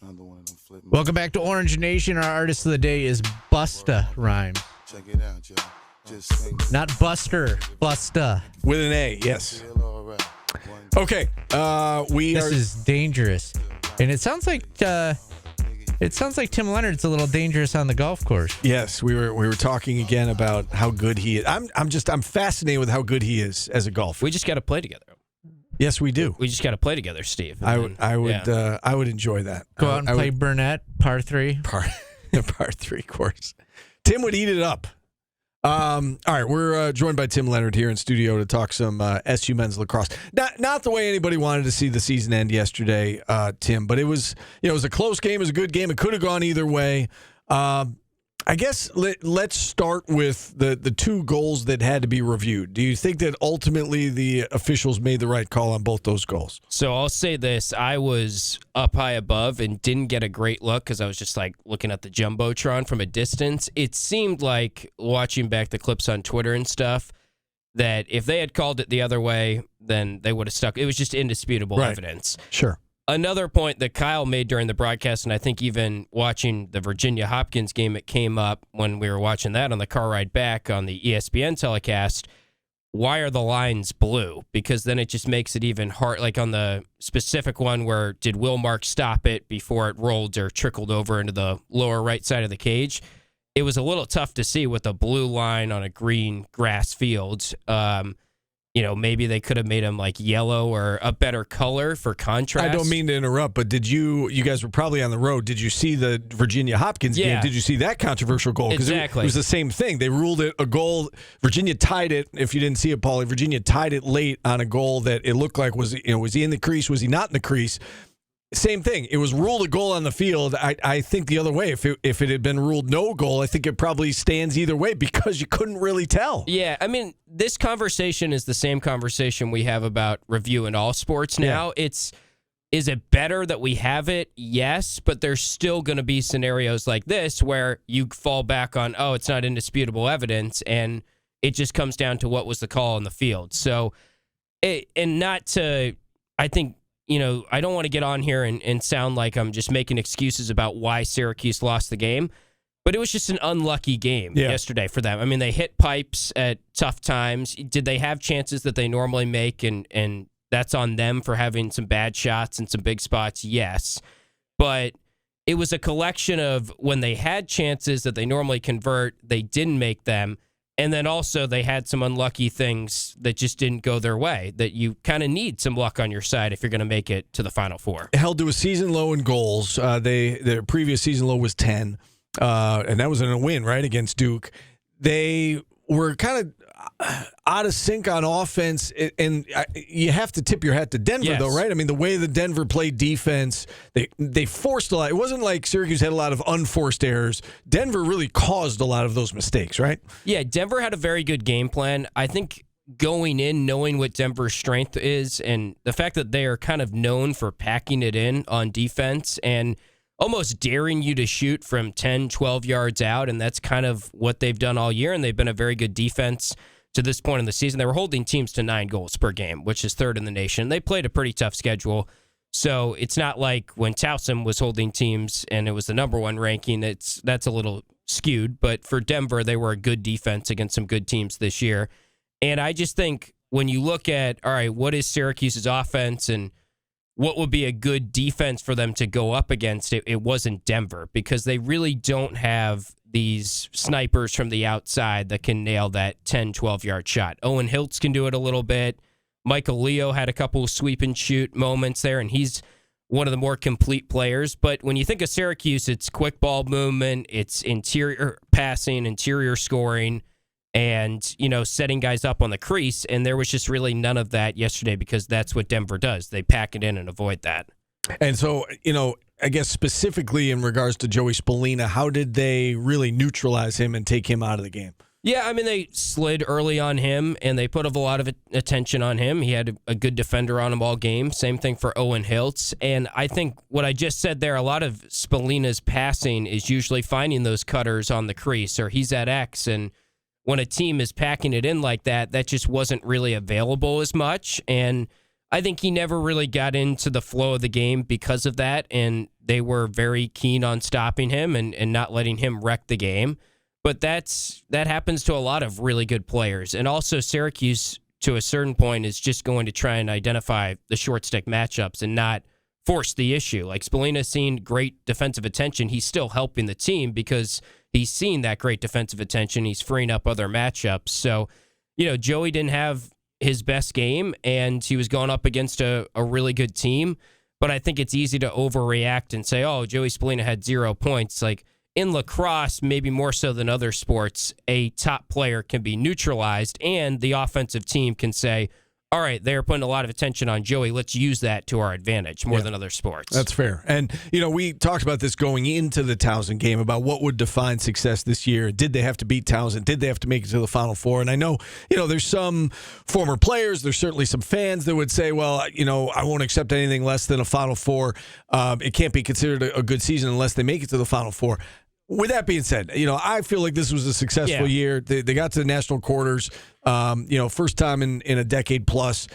Another one of them flip. Welcome back to Orange Nation. Our artist of the day is Busta Rhymes. Check it out, y'all. Just swing. Not Buster, Busta. With an A, yes. Feel all right. Okay, This is dangerous. And it sounds like Tim Leonard's a little dangerous on the golf course. Yes, we were talking again about how good he is. I'm fascinated with how good he is as a golfer. We just got to play together. Yes, we do. We just got to play together, Steve. I would enjoy that. Go out and play Burnett, par 3. Par 3 course. Tim would eat it up. All right, we're joined by Tim Leonard here in studio to talk some SU men's lacrosse. Not the way anybody wanted to see the season end yesterday, Tim, but it was a close game. It was a good game. It could have gone either way. I guess let's start with the two goals that had to be reviewed. Do you think that ultimately the officials made the right call on both those goals? So I'll say this. I was up high above and didn't get a great look because I was just like looking at the Jumbotron from a distance. It seemed like, watching back the clips on Twitter and stuff, that if they had called it the other way, then they would have stuck. It was just indisputable evidence. Sure. Another point that Kyle made during the broadcast, and I think even watching the Virginia Hopkins game, it came up when we were watching that on the car ride back on the ESPN telecast. Why are the lines blue? Because then it just makes it even hard. Like on the specific one where did Will Mark stop it before it rolled or trickled over into the lower right side of the cage? It was a little tough to see with a blue line on a green grass field. Maybe they could have made them like yellow or a better color for contrast. I don't mean to interrupt, but you guys were probably on the road. Did you see the Virginia Hopkins game? Did you see that controversial goal? Because exactly. It was the same thing. They ruled it a goal. Virginia tied it. If you didn't see it, Paulie, Virginia tied it late on a goal that it looked like was he in the crease? Was he not in the crease? Same thing. It was ruled a goal on the field. I think the other way. If it had been ruled no goal, I think it probably stands either way because you couldn't really tell. Yeah, I mean, this conversation is the same conversation we have about review in all sports now. Yeah. Is it better that we have it? Yes, but there's still going to be scenarios like this where you fall back on, it's not indisputable evidence, and it just comes down to what was the call on the field. So, I think, I don't want to get on here and sound like I'm just making excuses about why Syracuse lost the game, but it was just an unlucky game yesterday for them. I mean, they hit pipes at tough times. Did they have chances that they normally make, and that's on them for having some bad shots and some big spots? Yes. But it was a collection of when they had chances that they normally convert, they didn't make them. And then also they had some unlucky things that just didn't go their way, that you kind of need some luck on your side if you're going to make it to the Final Four. Held to a season low in goals. Their previous season low was 10, and that was in a win, right, against Duke. They were kind of out of sync on offense, and you have to tip your hat to Denver, though, right? I mean, the way that Denver played defense, they forced a lot. It wasn't like Syracuse had a lot of unforced errors. Denver really caused a lot of those mistakes, right? Yeah, Denver had a very good game plan. I think going in, knowing what Denver's strength is, and the fact that they are kind of known for packing it in on defense and almost daring you to shoot from 10, 12 yards out, and that's kind of what they've done all year, and they've been a very good defense to this point in the season. They were holding teams to 9 goals per game, which is third in the nation. They played a pretty tough schedule, so it's not like when Towson was holding teams and it was the number one ranking. That's a little skewed, but for Denver, they were a good defense against some good teams this year. And I just think when you look at, all right, what is Syracuse's offense and what would be a good defense for them to go up against, it wasn't Denver, because they really don't have these snipers from the outside that can nail that 10, 12-yard shot. Owen Hiltz can do it a little bit. Michael Leo had a couple of sweep and shoot moments there, and he's one of the more complete players. But when you think of Syracuse, it's quick ball movement, it's interior passing, interior scoring, and, setting guys up on the crease. And there was just really none of that yesterday because that's what Denver does. They pack it in and avoid that. And so, I guess specifically in regards to Joey Spallina, how did they really neutralize him and take him out of the game? Yeah, I mean, they slid early on him, and they put a lot of attention on him. He had a good defender on him all game. Same thing for Owen Hiltz. And I think what I just said there, a lot of Spallina's passing is usually finding those cutters on the crease, or he's at X, and when a team is packing it in like that, that just wasn't really available as much. And I think he never really got into the flow of the game because of that. And they were very keen on stopping him and not letting him wreck the game. But that happens to a lot of really good players. And also Syracuse, to a certain point, is just going to try and identify the short stick matchups and not force the issue. Like Spallina's seen great defensive attention. He's still helping the team because he's seen that great defensive attention. He's freeing up other matchups. So, Joey didn't have his best game, and he was going up against a really good team. But I think it's easy to overreact and say, oh, Joey Spallina had 0 points. Like, in lacrosse, maybe more so than other sports, a top player can be neutralized, and the offensive team can say, all right, they're putting a lot of attention on Joey. Let's use that to our advantage more than other sports. That's fair. And, we talked about this going into the Towson game about what would define success this year. Did they have to beat Towson? Did they have to make it to the Final Four? And I know, there's some former players. There's certainly some fans that would say, well, I won't accept anything less than a Final Four. It can't be considered a good season unless they make it to the Final Four. With that being said, I feel like this was a successful year. They got to the national quarters, first time in a decade plus.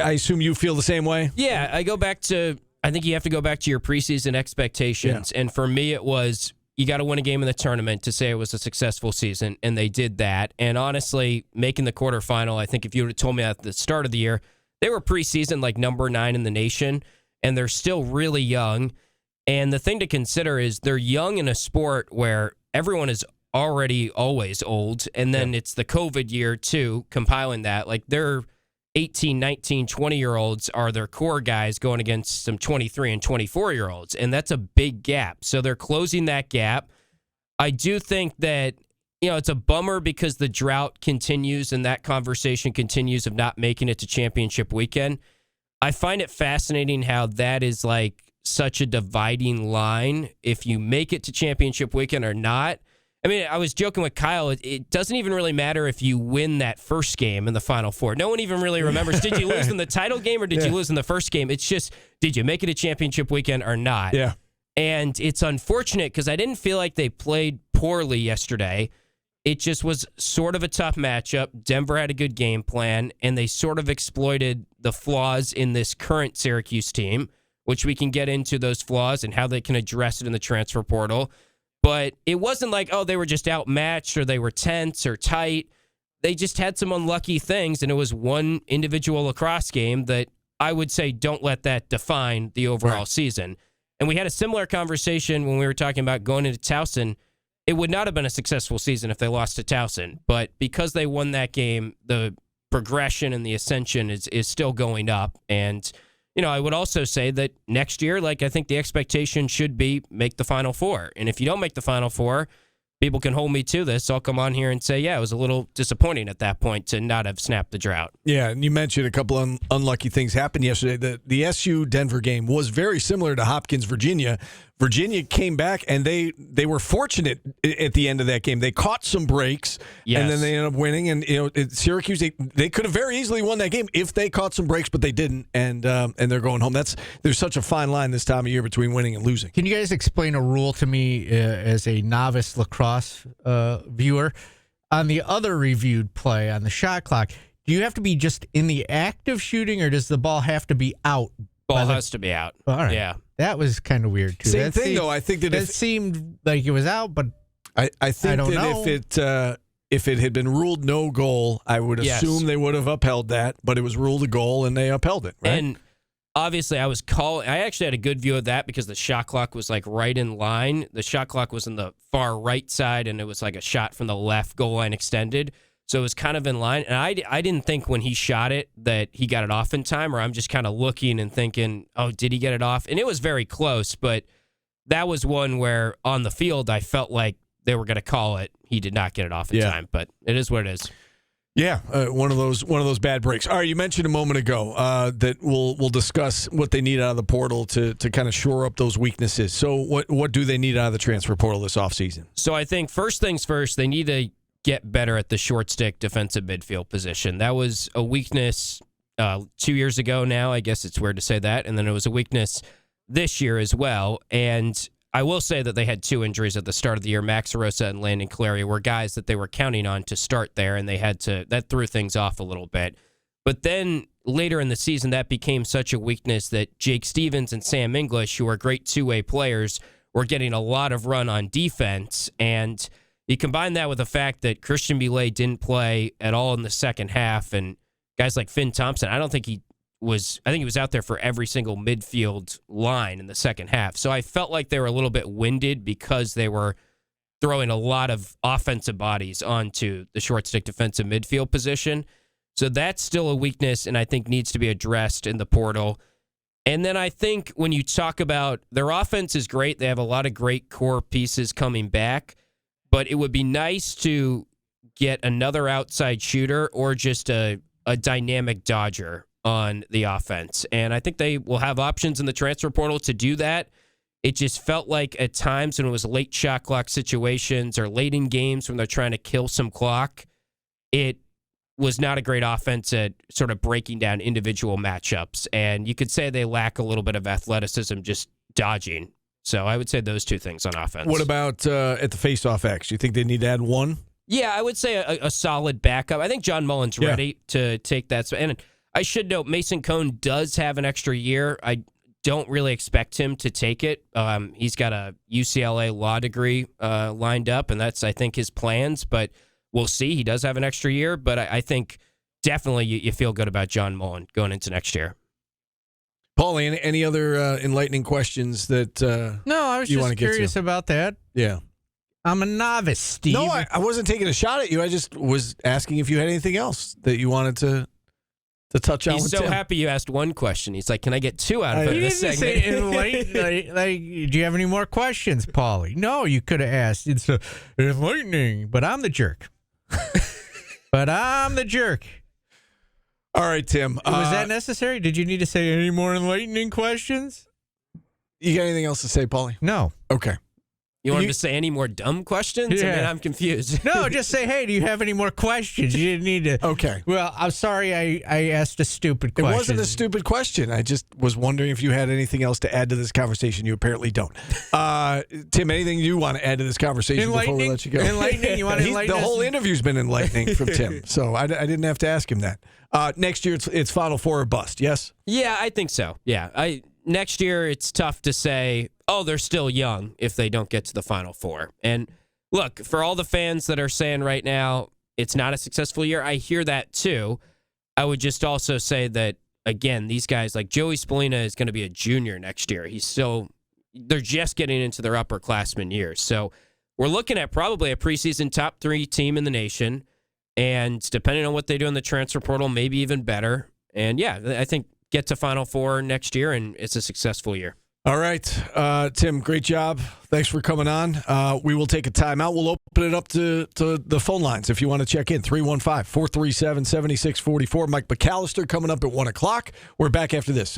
I assume you feel the same way? Yeah, I think you have to go back to your preseason expectations. Yeah. And for me, it was, you got to win a game in the tournament to say it was a successful season, and they did that. And honestly, making the quarterfinal, I think if you would have told me at the start of the year, they were preseason like number 9 in the nation, and they're still really young. And the thing to consider is they're young in a sport where everyone is already always old. And then it's the COVID year, too, compiling that. Like, they're 18, 19, 20-year-olds are their core guys going against some 23 and 24-year-olds. And that's a big gap. So they're closing that gap. I do think that, it's a bummer because the drought continues and that conversation continues of not making it to championship weekend. I find it fascinating how that is like such a dividing line if you make it to championship weekend or not. I mean, I was joking with Kyle. It doesn't even really matter if you win that first game in the Final Four. No one even really remembers, did you lose in the title game or did you lose in the first game? It's just, did you make it to championship weekend or not? Yeah. And it's unfortunate because I didn't feel like they played poorly yesterday. It just was sort of a tough matchup. Denver had a good game plan, and they sort of exploited the flaws in this current Syracuse team, which we can get into those flaws and how they can address it in the transfer portal. But it wasn't like, oh, they were just outmatched or they were tense or tight. They just had some unlucky things, and it was one individual lacrosse game that I would say don't let that define the overall season. And we had a similar conversation when we were talking about going into Towson. It would not have been a successful season if they lost to Towson. But because they won that game, the progression and the ascension is still going up. And I would also say that next year, I think the expectation should be make the Final Four. And if you don't make the Final Four, people can hold me to this. I'll come on here and say, it was a little disappointing at that point to not have snapped the drought. Yeah, and you mentioned a couple of unlucky things happened yesterday. The SU-Denver game was very similar to Hopkins-Virginia. Virginia came back, and they were fortunate at the end of that game. They caught some breaks, and then they ended up winning. And Syracuse, they could have very easily won that game if they caught some breaks, but they didn't, and they're going home. There's such a fine line this time of year between winning and losing. Can you guys explain a rule to me as a novice lacrosse viewer? On the other reviewed play on the shot clock, do you have to be just in the act of shooting, or does the ball have to be out? Ball has to be out. All right. Yeah. That was kind of weird, too. Same thing, though. I think that it seemed like it was out, but I think if it had been ruled no goal, I would assume they would have upheld that, but it was ruled a goal, and they upheld it, right? And obviously, I actually had a good view of that because the shot clock was right in line. The shot clock was on the far right side, and it was like a shot from the left goal line extended. So it was kind of in line. And I didn't think when he shot it that he got it off in time, or I'm just kind of looking and thinking, oh, did he get it off? And it was very close, but that was one where on the field I felt like they were going to call it. He did not get it off in time, but it is what it is. Yeah, one of those bad breaks. All right, you mentioned a moment ago that we'll discuss what they need out of the portal to kind of shore up those weaknesses. So what do they need out of the transfer portal this offseason? So I think first things first, they need to get better at the short stick defensive midfield position. That was a weakness 2 years ago now. I guess it's weird to say that. And then it was a weakness this year as well. And I will say that they had 2 injuries at the start of the year. Max Rosa and Landon Clary were guys that they were counting on to start there, and that threw things off a little bit. But then later in the season, that became such a weakness that Jake Stevens and Sam English, who are great two-way players, were getting a lot of run on defense. And you combine that with the fact that Christian Boulay didn't play at all in the second half, and guys like Finn Thompson, I think he was out there for every single midfield line in the second half. So I felt like they were a little bit winded because they were throwing a lot of offensive bodies onto the short stick defensive midfield position. So that's still a weakness, and I think needs to be addressed in the portal. And then I think when you talk about their offense is great, they have a lot of great core pieces coming back, but it would be nice to get another outside shooter or just a dynamic dodger on the offense. And I think they will have options in the transfer portal to do that. It just felt like at times when it was late shot clock situations or late in games when they're trying to kill some clock, it was not a great offense at sort of breaking down individual matchups. And you could say they lack a little bit of athleticism just dodging. So I would say those two things on offense. What about at the faceoff X? Do you think they need to add one? Yeah, I would say a solid backup. I think John Mullen's ready to take that. And I should note, Mason Cohn does have an extra year. I don't really expect him to take it. He's got a UCLA law degree lined up, and that's, I think, his plans. But we'll see. He does have an extra year, but I think definitely you feel good about John Mullen going into next year. Paulie, any other enlightening questions that No, I was just curious about that. Yeah. I'm a novice, Steve. No, I wasn't taking a shot at you. I just was asking if you had anything else that you wanted to touch on. He's with so Tim. happy you asked one question. He's like, can I get two out of it You this didn't segment? say enlightening. Do you have any more questions, Paulie? No, you could have asked. It's enlightening, but I'm the jerk. All right, Tim. Was that necessary? Did you need to say any more enlightening questions? You got anything else to say, Paulie? No. Okay. You want him to say any more dumb questions? Yeah. I mean, I'm confused. No, just say, hey, do you have any more questions? You didn't need to. Okay. Well, I'm sorry I asked a stupid question. It wasn't a stupid question. I just was wondering if you had anything else to add to this conversation. You apparently don't. Tim, anything you want to add to this conversation before we let you go? Enlightening? You want to enlighten The us? whole interview's been enlightening from Tim, so I didn't have to ask him that. Next year, it's Final Four or bust, yes? Yeah, I think so. Yeah. Next year, it's tough to say, oh, they're still young if they don't get to the Final Four. And look, for all the fans that are saying right now it's not a successful year, I hear that too. I would just also say that, again, these guys, like Joey Spallina is going to be a junior next year. They're just getting into their upperclassmen years. So we're looking at probably a preseason top 3 team in the nation. And depending on what they do in the transfer portal, maybe even better. And yeah, I think get to Final Four next year, and it's a successful year. All right. Tim, great job. Thanks for coming on. We will take a timeout. We'll open it up to the phone lines if you want to check in. 315-437-7644. Mike McAllister coming up at 1 o'clock. We're back after this.